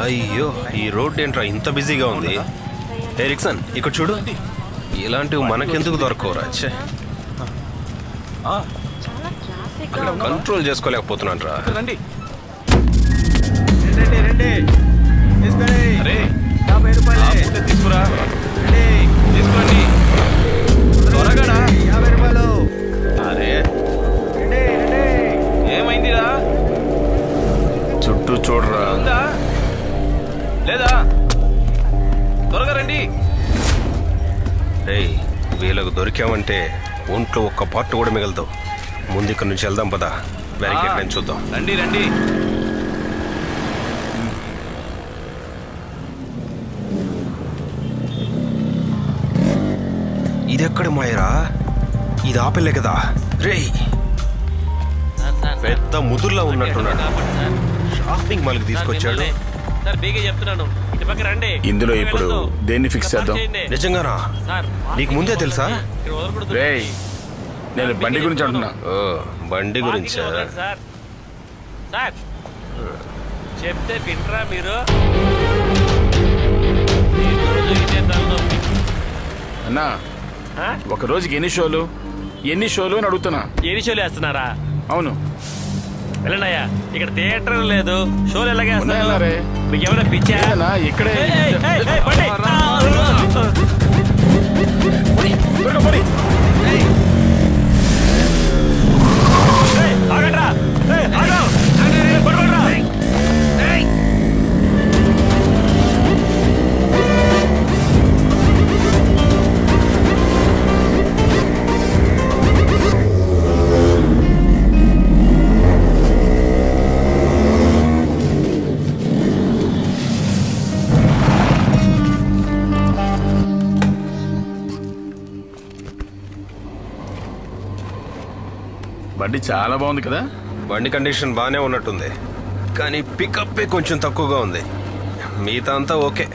అయ్యో ఈ రోడ్ ఏంట్రా ఇంత బిజీగా ఉంది. ఎరిక్సన్ ఇక్కడ చూడు, ఇలాంటివి మనకెందుకు దొరకవురా. కంట్రోల్ చేసుకోలేకపోతున్నాను రా. తీసుకురా తీసుకోండి త్వరగా. 50 రూపాయలు. అరే ఏమైందిరా? చుట్టూ చూడరా. ఉందా లేదా? త్వరగా రండి. రేయ్ వీళ్ళకు దొరికామంటే ఒంట్లో ఒక్క పార్ట్ కూడా మిగలతావు. ముందు ఇక్కడ నుంచి వెళ్దాం పదా. బ్యారికేడ్ నుంచి చూద్దాం. రండి రండి. ఇది ఎక్కడ మాయరా? ఇది ఆపలే కదా. రేయ్ పెద్ద ముదుర్లా ఉన్నట్టున్నాడు. షాపింగ్ మాల్కి తీసుకొచ్చాడు. ఇందులో ఇప్పుడు దేన్ని ఫిక్స్ చేద్దాం? నిజంగానా? నీకు ముందే తెలుసా? రేయ్ నేను బండి గురించి అంటున్నా. ఓ బండి గురించా? చెప్తే వింటరా మీరు? అన్నా ఒక రోజుకి ఎన్ని షోలు అని అడుగుతున్నా. ఎన్ని షోలు వేస్తున్నారా? అవును వెళ్ళండియా. ఇక్కడ థియేటర్ లేదు, షోలు ఎలాగే ఉన్నాయన్నారే. మీకు ఏమైనా పిచ్చా? ఇక్కడే బండి చాలా బాగుంది కదా. బండి కండిషన్ బాగానే ఉన్నట్టుంది, కానీ పికప్ కొంచెం తక్కువగా ఉంది. మిగతా అంతా ఓకే.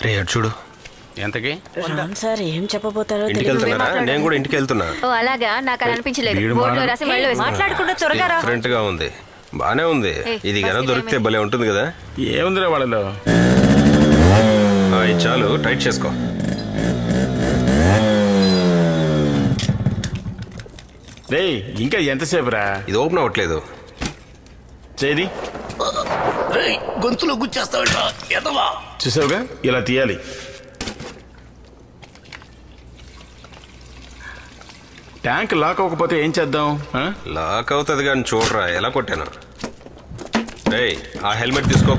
రే చూడు. ఎంతకి సార్ ఏం చెప్పబోతారో. ఇంటికి వెళ్తున్నారా? నేను కూడా ఇంటికి వెళ్తున్నా. అలాగా నాకు అనిపించలేదు. మాట్లాడుకుంటే త్వరగా డిఫరెంట్ గా ఉంది. బానే ఉంది. ఇది గన దొరికితే భలే ఉంటుంది కదా. ఏముందిరా వాళ్ళలో? ఇది చాలు, టైట్ చేసుకో. రేయ్ ఇంకా ఎంతసేపు రా? ఇది ఓపెన్ అవ్వట్లేదు. చేది గొంతులో గుచ్చేస్తావా? చూసావుగా, ఇలా తీయాలి. ట్యాంక్ లాక్ అవ్వకపోతే ఏం చేద్దాం? లాక్ అవుతుంది కానీ చూడరా ఎలా కొట్టాను. రేయ్ ఆ హెల్మెట్ తీసుకో.